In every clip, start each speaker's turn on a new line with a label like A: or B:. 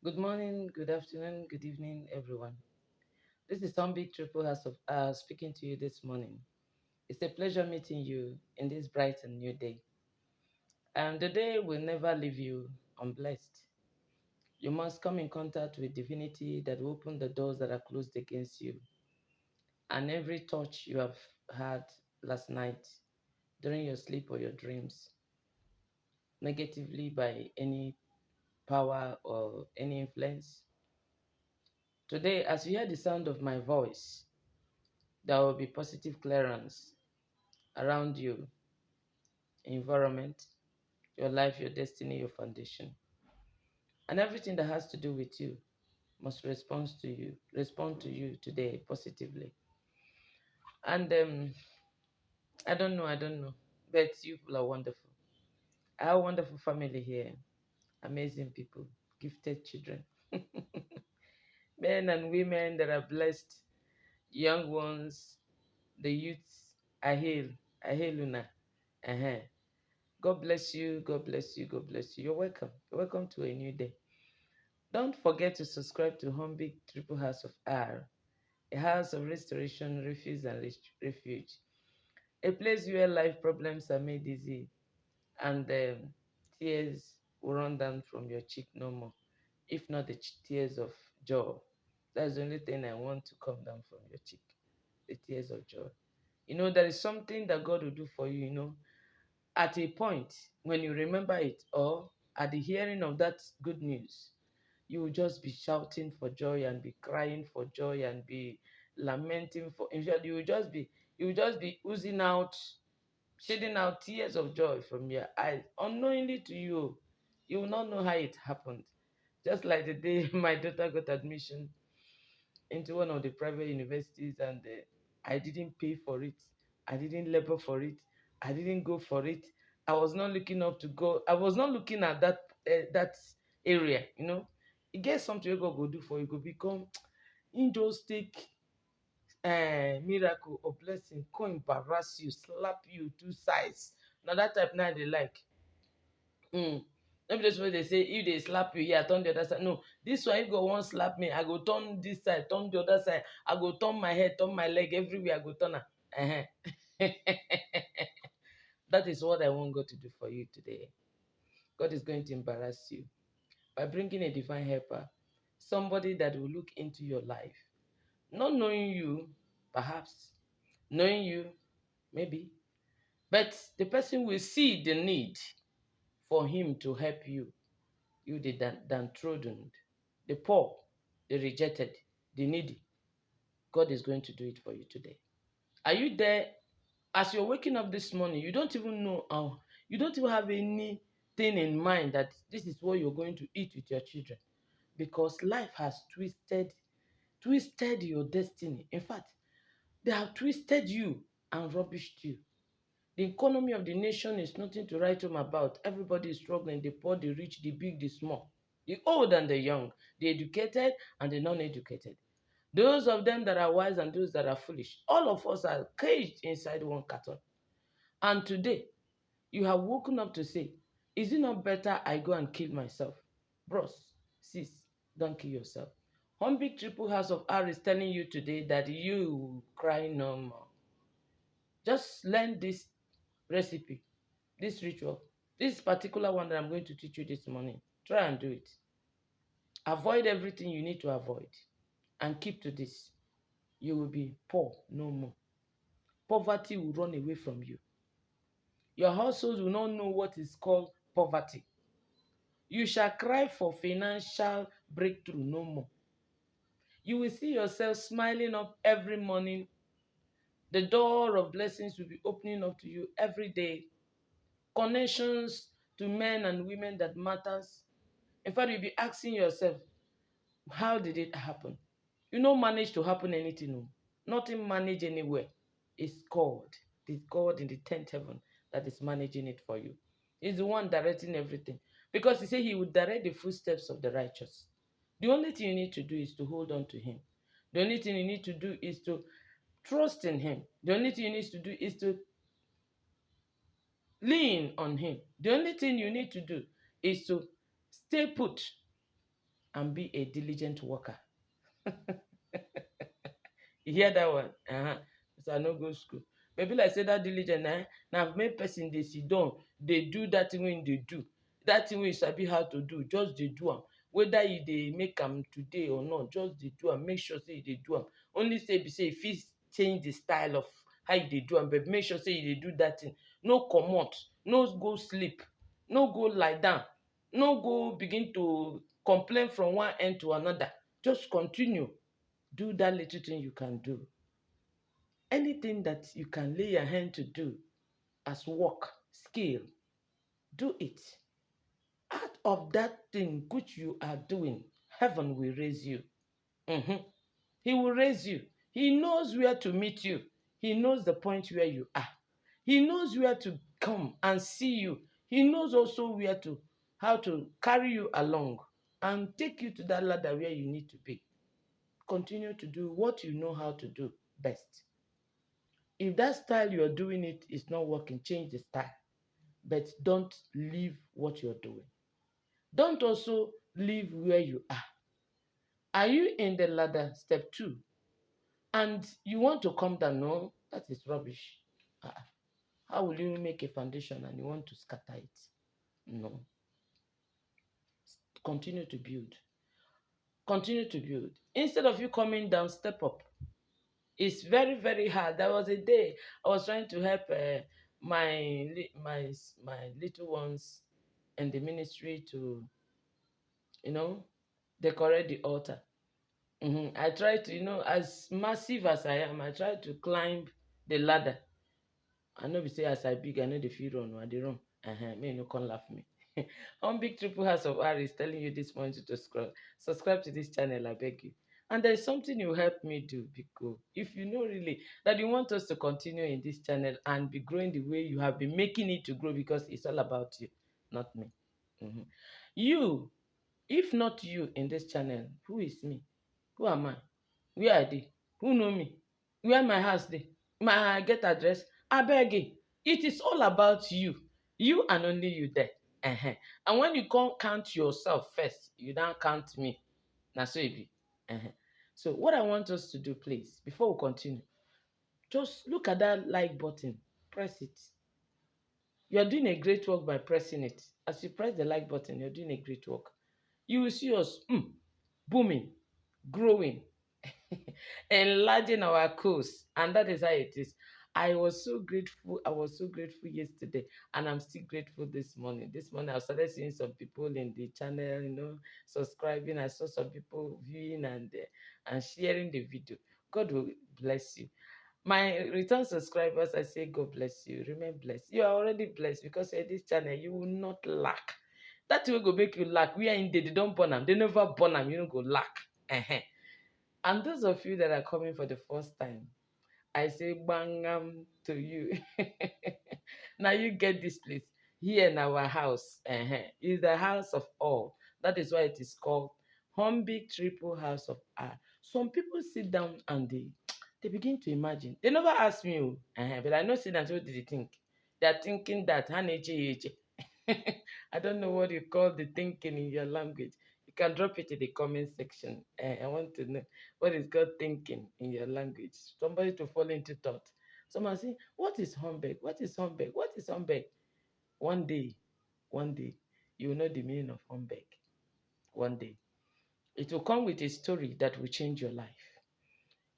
A: Good morning, good afternoon, good evening, everyone. This is Tom Big Triple House of speaking to you this morning. It's a pleasure meeting you in this bright and new day. And the day will never leave you unblessed. You must come in contact with divinity that will open the doors that are closed against you. And every touch you have had last night during your sleep or your dreams, negatively by any power or any influence. Today, as you hear the sound of my voice, there will be positive clearance around you, environment, your life, your destiny, your foundation. And everything that has to do with you must respond to you today positively. And I don't know, but you people are wonderful. I have a wonderful family here, amazing people, gifted children, men and women that are blessed, young ones, the youths. I hail, I hail Luna. Uh-huh. God bless you. God bless you. God bless you. You're welcome. You're welcome to a new day. Don't forget to subscribe to Homebig Triple House of R, a house of restoration, refuge, and refuge. A place where life problems are made easy and tears will run down from your cheek no more, if not the tears of joy. That's the only thing I want to come down from your cheek, the tears of joy. There is something that God will do for you, at a point when you remember it or at the hearing of that good news, you will just be shouting for joy and be crying for joy and be lamenting for. In fact, you will just be oozing out, shedding out tears of joy from your eyes, unknowingly to you. You will not know how it happened. Just like the day my daughter got admission into one of the private universities, and I didn't pay for it. I didn't labor for it. I didn't go for it. I was not looking up to go. I was not looking at that area. It gets something God go do for you. Go become in just take miracle or blessing, go embarrass you, slap you two sides. Now that type now they like. Mm. No be just wey dey say if they slap you here, turn the other side. No, this one if God wan slap me, I go turn this side, turn the other side. I go turn my head, turn my leg, everywhere I go turn am. That is what I want God to do for you today. God is going to embarrass you by bringing a divine helper, somebody that will look into your life, not knowing you, perhaps, knowing you, maybe, but the person will see the need for him to help you. You, the downtrodden, the poor, the rejected, the needy. God is going to do it for you today. Are you there? As you're waking up this morning, you don't even know how, you don't even have anything in mind that this is what you're going to eat with your children, because life has twisted your destiny. In fact, they have twisted you and rubbished you. The economy of the nation is nothing to write home about. Everybody is struggling, the poor, the rich, the big, the small, the old and the young, the educated and the non-educated. Those of them that are wise and those that are foolish. All of us are caged inside one carton. And today, you have woken up to say, is it not better I go and kill myself? Bros, sis, don't kill yourself. One big triple house of R is telling you today that you will cry no more. Just learn this recipe, this ritual, this particular one that I'm going to teach you this morning. Try and do it. Avoid everything you need to avoid and keep to this. You will be poor no more. Poverty will run away from you. Your household will not know what is called poverty. You shall cry for financial breakthrough no more. You will see yourself smiling up every morning. The door of blessings will be opening up to you every day. Connections to men and women that matters. In fact, you'll be asking yourself, how did it happen? You don't manage to happen anything. No. Nothing managed anywhere. It's God. It's God in the 10th heaven that is managing it for you. He's the one directing everything. Because he said he would direct the footsteps of the righteous. The only thing you need to do is to hold on to him. The only thing you need to do is to trust in him. The only thing you need to do is to lean on him. The only thing you need to do is to stay put. and be a diligent worker. You hear that one? Uh-huh. So I no go school. Maybe like say that diligent now make person they sit down, they do that thing when they do. That thing when you sabi how to do, just they do am. Whether you they make them today or not, just they do am. Make sure say they do am. Only say if you change the style of how you they do am, but make sure say you they do that thing. No comot, no go sleep, no go lie down, no go begin to complain from one end to another. Just continue. Do that little thing you can do. Anything that you can lay your hand to do as work, skill, do it. Out of that thing which you are doing, heaven will raise you. Mhm. He will raise you. He knows where to meet you. He knows the point where you are. He knows where to come and see you. He knows also where to how to carry you along and take you to that ladder where you need to be. Continue to do what you know how to do best. If that style you're doing it is not working, change the style. But don't leave what you're doing. Don't also leave where you are. Are you in the ladder, step 2, and you want to come down? No, that is rubbish. How will you make a foundation and you want to scatter it? No. Continue to build. Continue to build. Instead of you coming down, step up. It's very, very hard. There was a day I was trying to help my little ones in the ministry to, you know, decorate the altar. I tried to, as massive as I am, I tried to climb the ladder. I know we say as I big, I know the feel run, I dey run. Me no come laugh me. On Big Triple House of R is telling you this morning to subscribe to this channel, I beg you. And there's something you help me do, because if you know really that you want us to continue in this channel and be growing the way you have been making it to grow, because it's all about you, not me. Mhm. You, if not you in this channel, who is me? Who am I? Where I dey? Who know me? Where my house dey? My get address? Abeg, it is all about you. You and only you there. And when you come count yourself first, you don't count me. Na so it be. So what I want us to do, please, before we continue, just look at that like button. Press it. You're doing a great work by pressing it. As you press the like button, you're doing a great work. You will see us booming, growing, enlarging our course. And that is how it is. I was so grateful. I was so grateful yesterday, and I'm still grateful this morning. This morning, I started seeing some people in the channel, subscribing. I saw some people viewing and sharing the video. God will bless you. My return subscribers, I say, God bless you. Remain blessed. You are already blessed, because in this channel, you will not lack. That will go make you lack. We are in there, they don't burn them. They never burn them. You don't go lack. And those of you that are coming for the first time, I say bangam to you. Now you get this place here in our house. Is the house of all. That is why it is called Humbic Triple House of Art. Some people sit down and they begin to imagine. They never ask me, but I know see that what did they think? They are thinking that I don't know what you call the thinking in your language. You can drop it in the comment section. I want to know what is God thinking in your language. Somebody to fall into thought. Someone say, what is Homberg? What is Homberg? What is Homberg? One day, one day, you will know the meaning of Homberg. One day. It will come with a story that will change your life.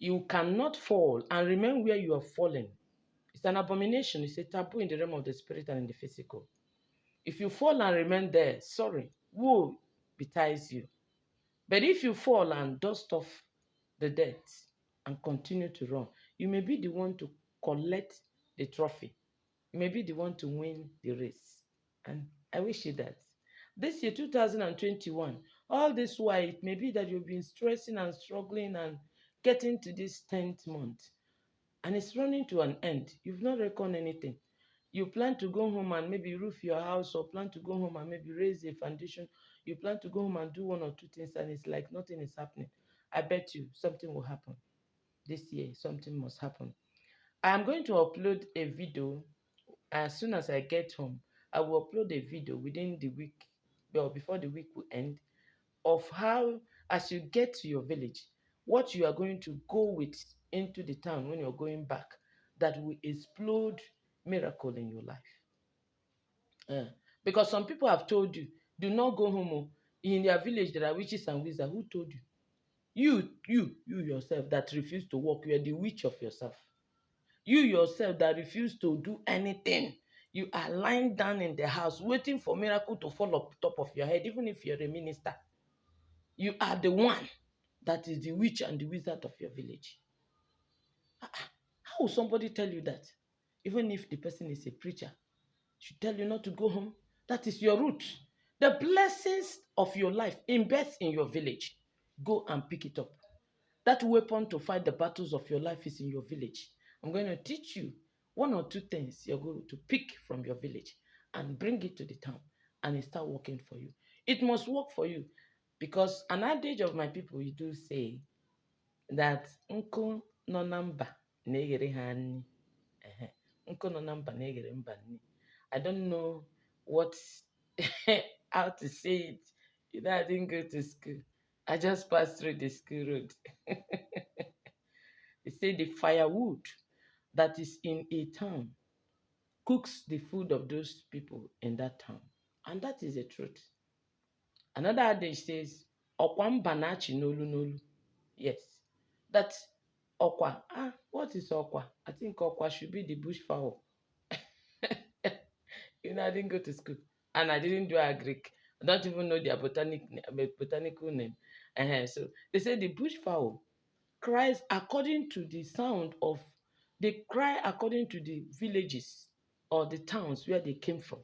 A: You cannot fall and remain where you are fallen. It's an abomination. It's a taboo in the realm of the spirit and in the physical. If you fall and remain there, sorry, woe betides you. But if you fall and dust off the dirt and continue to run, you may be the one to collect the trophy. You may be the one to win the race. And I wish you that. This year, 2021, all this while, it may be that you've been stressing and struggling and getting to this 10th month, and it's running to an end. You've not reckoned anything. You plan to go home and maybe roof your house, or plan to go home and maybe raise a foundation. You plan to go home and do one or two things, and it's like nothing is happening. I bet you something will happen. This year, something must happen. I am going to upload a video as soon as I get home. I will upload a video within the week, well, before the week will end, of how, as you get to your village, what you are going to go with into the town when you're going back that will explode miracle in your life. Uh, because some people have told you, do not go home. Oh. In their village, there are witches and wizards. Who told you? You yourself that refuse to walk, you are the witch of yourself. You yourself that refuse to do anything. You are lying down in the house waiting for miracle to fall up top of your head, even if you're a minister. You are the one that is the witch and the wizard of your village. How will somebody tell you that? Even if the person is a preacher, should tell you not to go home. That is your root. The blessings of your life embeds in your village. Go and pick it up. That weapon to fight the battles of your life is in your village. I'm going to teach you one or two things you're going to pick from your village and bring it to the town, and it start working for you. It must work for you because an adage of my people, you do say that nkụ nọ na mba na-eghere ha nri. Nkụ nọ na mba na-eghere mba nri. I don't know what how to say it. You know, I didn't go to school. I just passed through the school road. They say the firewood that is in a town cooks the food of those people in that town. And that is the truth. Another adage says, Okwa mba na-achị n'olu n'olu. Yes. That okwa. What is okwa? I think okwa should be the bush fowl. You know, I didn't go to school. And I didn't do agric. I don't even know their botanical name. So they say the bush fowl cries according to the sound of, they cry according to the villages or the towns where they came from.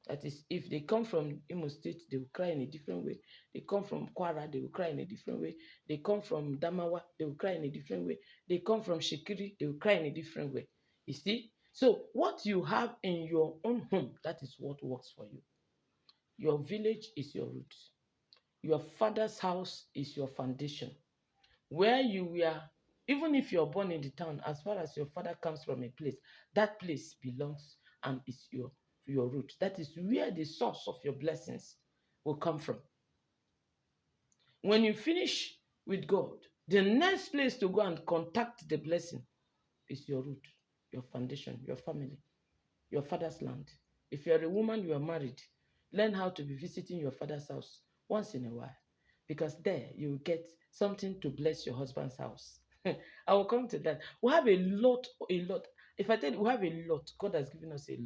A: That is, if they come from Imo State, they will cry in a different way. They come from Kwara, they will cry in a different way. They come from Damawa, they will cry in a different way. They come from Shikiri, they will cry in a different way. You see? So what you have in your own home, that is what works for you. Your village is your root. Your father's house is your foundation. Where you were, even if you're born in the town, as far as your father comes from a place, that place belongs and is your root. That is where the source of your blessings will come from. When you finish with God, the next place to go and contact the blessing is your root, your foundation, your family, your father's land. If you're a woman, you are married, learn how to be visiting your father's house once in a while, because there you will get something to bless your husband's house. I will come to that. We have a lot. If I tell you, we have a lot. God has given us a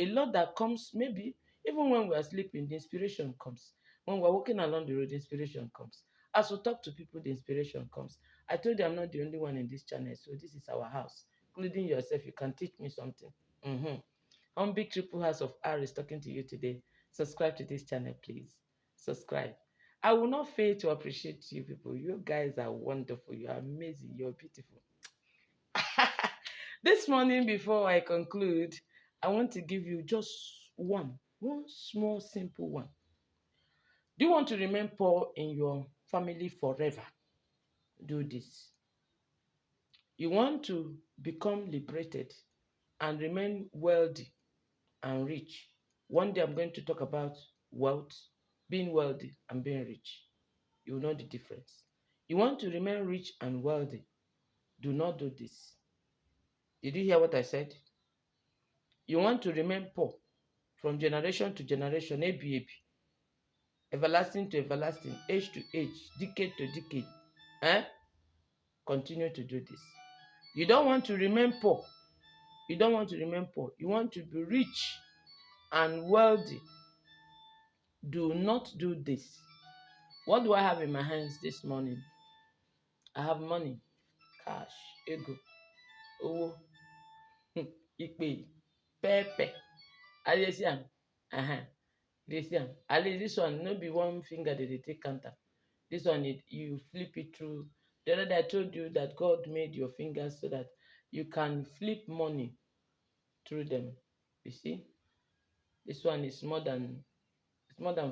A: lot that comes maybe even when we are sleeping. The inspiration comes when we're walking along the road. The inspiration comes as we talk to people. The inspiration comes. I told you I'm not the only one in this channel, so this is our house, including yourself. You can teach me something. Big Triple House of R is talking to you today. Subscribe to this channel, please. Subscribe. I will not fail to appreciate you people. You guys are wonderful. You are amazing. You're beautiful. This morning, before I conclude, I want to give you just one small, simple one. Do you want to remain poor in your family forever? Do this. You want to become liberated and remain wealthy and rich. One day I'm going to talk about wealth, being wealthy and being rich. You will know the difference. You want to remain rich and wealthy. Do not do this. Did you hear what I said? You want to remain poor from generation to generation, ABAB, everlasting to everlasting, age to age, decade to decade. Continue to do this. You don't want to remain poor. You don't want to remain poor. You want to be rich and wealthy. Do not do this. What do I have in my hands this morning? I have money, cash, ego, owo, ikpe, pepe. Alesian. Listen, at least this one, no be one finger that they take counter. This one, you flip it through. The other day I told you that God made your fingers so that you can flip money through them. You see? This one is more than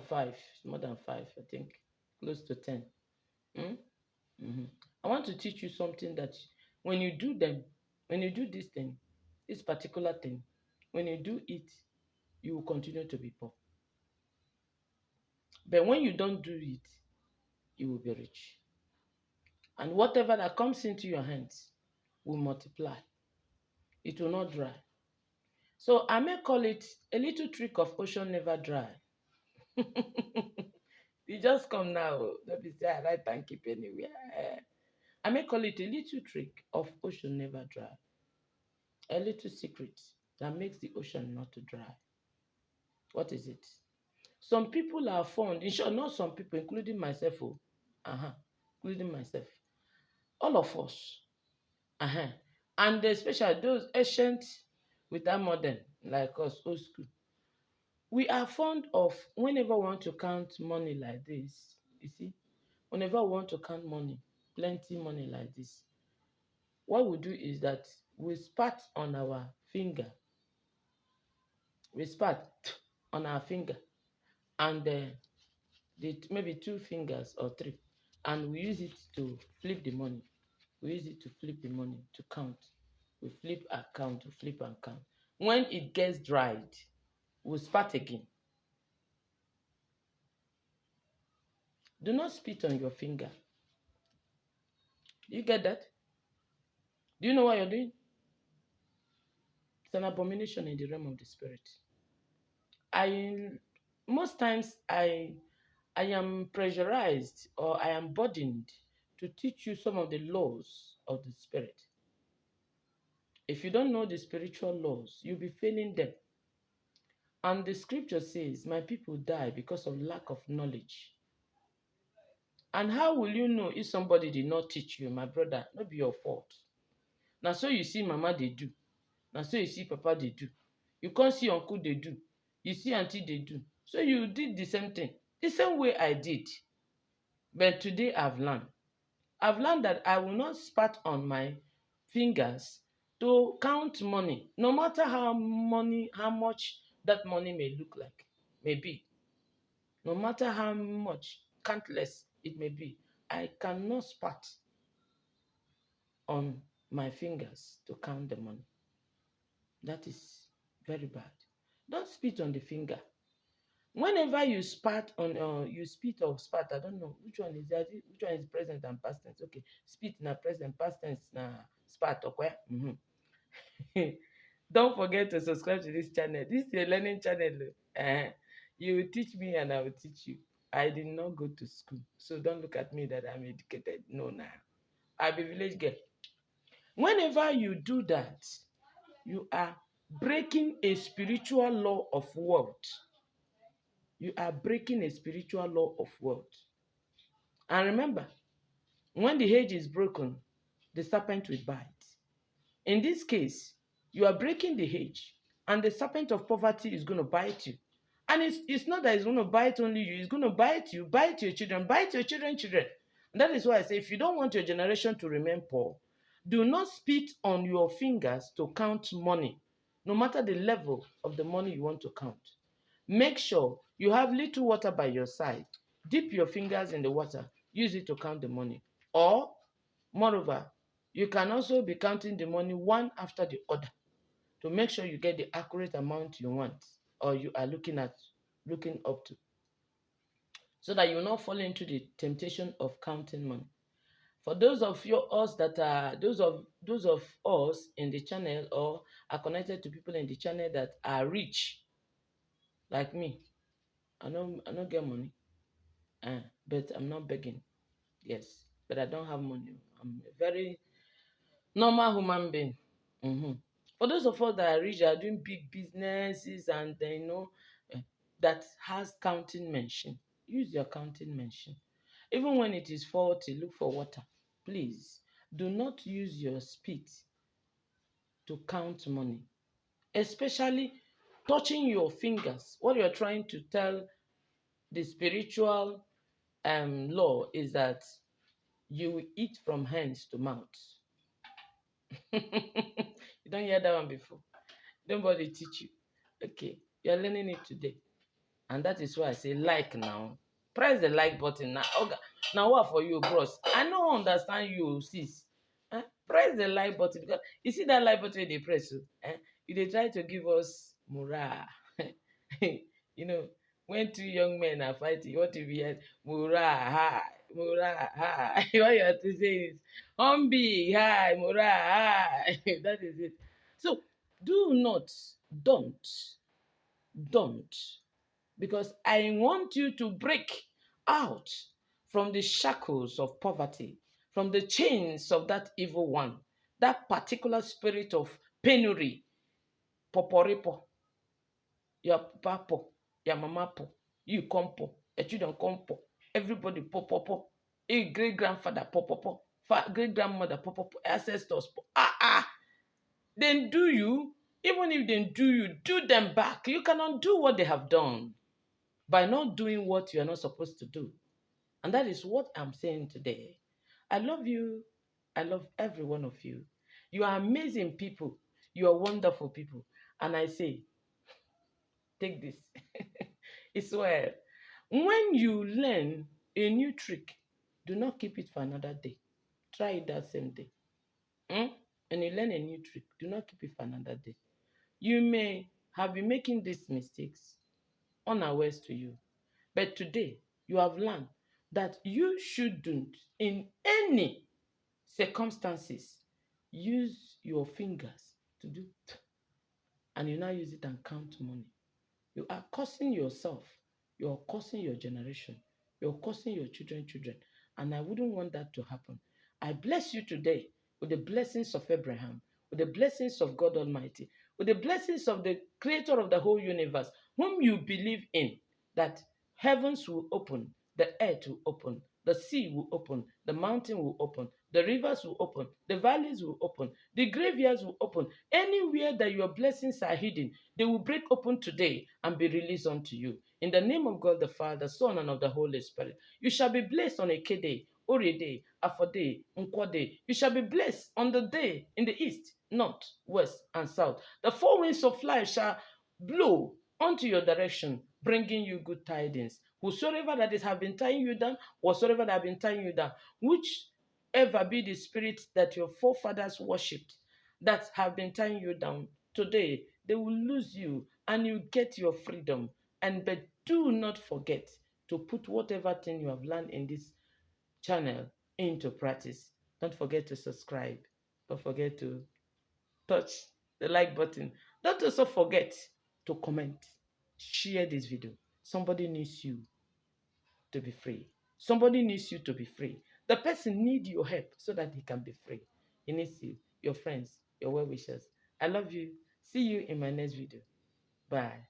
A: five. It's more than five, I think. Close to 10. I want to teach you something that when you do this thing, this particular thing, when you do it, you will continue to be poor. But when you don't do it, you will be rich. And whatever that comes into your hands will multiply. It will not dry. So I may call it a little trick of ocean never dry. You just come now. Don't be say I write and keep anywhere. I may call it a little trick of ocean never dry. A little secret that makes the ocean not to dry. What is it? Some people are fond, in short, not some people, including myself, including myself. All of us. Uh-huh. And especially those ancient without modern, like us, old school. We are fond of, whenever we want to count money like this, you see, whenever we want to count money, plenty money like this, what we do is that we spat on our finger. We spat on our finger and maybe two fingers or three, and we use it to flip the money. We use it to flip the money to count. We flip and count, we flip and count. When it gets dried, we spat again. Do not spit on your finger. Do you get that? Do you know what you're doing? It's an abomination in the realm of the spirit. I most times I am pressurized or I am burdened to teach you some of the laws of the spirit. If you don't know the spiritual laws, you'll be failing them. And the scripture says, my people die because of lack of knowledge. And how will you know if somebody did not teach you, my brother? Not be your fault. Now, so you see mama they do. Now, so you see papa they do. You can't see uncle they do. You see auntie they do. So you did the same thing. The same way I did. But today I've learned. I've learned that I will not spat on my fingers to count money, no matter how much that money may look like, may be. No matter how much, countless it may be, I cannot spat on my fingers to count the money. That is very bad. Don't spit on the finger. Whenever you spat on, you spit or spat, I don't know which one is that. Which one is present and past tense? Okay, spit na present, past tense na spat. Okay. Don't forget to subscribe to this channel. This is a learning channel. You will teach me and I will teach you. I did not go to school, so don't look at me that I'm educated. No, now I'm a village girl. Whenever you do that, you are breaking a spiritual law of wealth. You are breaking a spiritual law of wealth. And remember, when the hedge is broken, the serpent will bite. In this case, you are breaking the hedge, and the serpent of poverty is going to bite you. And it's not that it's going to bite only you, it's going to bite you, bite your children, bite your children's children. And that is why I say, if you don't want your generation to remain poor, do not spit on your fingers to count money, no matter the level of the money you want to count. Make sure you have little water by your side. Dip your fingers in the water. Use it to count the money. Or, moreover, you can also be counting the money one after the other to make sure you get the accurate amount you want or you are looking up to, so that you will not fall into the temptation of counting money. For those of us that are those of us in the channel or are connected to people in the channel that are rich, like me, I don't get money, but I'm not begging. Yes, but I don't have money. I'm a very normal human being. For those of us that are rich, are doing big businesses and that has counting machine, use your counting machine. Even when it is faulty, look for water. Please do not use your spit to count money, especially touching your fingers. What you're trying to tell the spiritual law is that you will eat from hands to mouth. You don't hear that one before. Nobody teach you. Okay, you're learning it today. And that is why I say like now. Press the like button now. Okay. Now what for you, bros? I don't understand you, sis. Press the like button because you see that like button they press. They try to give us morale. you know, When two young men are fighting, you want to be heard, Mura, hi, Mura, hi. What you have to say is, Humbi, hi, Mura, hi. That is it. So do not, don't, don't, because I want you to break out from the shackles of poverty, from the chains of that evil one, that particular spirit of penury, poporipo, your papa po, your mama po, you come po, your children come po, everybody po po po, a great grandfather po po po, great grandmother po po po, ancestors po. Then do you, even if they do you, do them back. You cannot do what they have done by not doing what you are not supposed to do. And that is what I'm saying today. I love you. I love every one of you. You are amazing people. You are wonderful people. And I say, take this. It's well. When you learn a new trick, do not keep it for another day. Try it that same day. When you learn a new trick, do not keep it for another day. You may have been making these mistakes unawares to you. But today, you have learned that you shouldn't, in any circumstances, use your fingers to do, and you now use it and count money. You are cursing yourself. You're cursing your generation. You're cursing your children. And I wouldn't want that to happen. I bless you today with the blessings of Abraham, with the blessings of God Almighty, with the blessings of the creator of the whole universe, whom you believe in, that heavens will open, the earth will open, the sea will open, the mountain will open, the rivers will open, the valleys will open, the graveyards will open. Anywhere that your blessings are hidden, they will break open today and be released unto you. In the name of God the Father, Son, and of the Holy Spirit, you shall be blessed on a Kede, Orede, Afode, Nkwade. You shall be blessed on the day in the east, north, west, and south. The four winds of life shall blow unto your direction, bringing you good tidings. Whosoever that is have been tying you down, whatsoever that have been tying you down, whichever be the spirit that your forefathers worshipped, that have been tying you down, today they will lose you and you get your freedom. And but do not forget to put whatever thing you have learned in this channel into practice. Don't forget to subscribe. Don't forget to touch the like button. Don't also forget to comment. Share this video. Somebody needs you to be free. Somebody needs you to be free. The person needs your help so that he can be free. He needs you, your friends, your well-wishers. I love you. See you in my next video. Bye.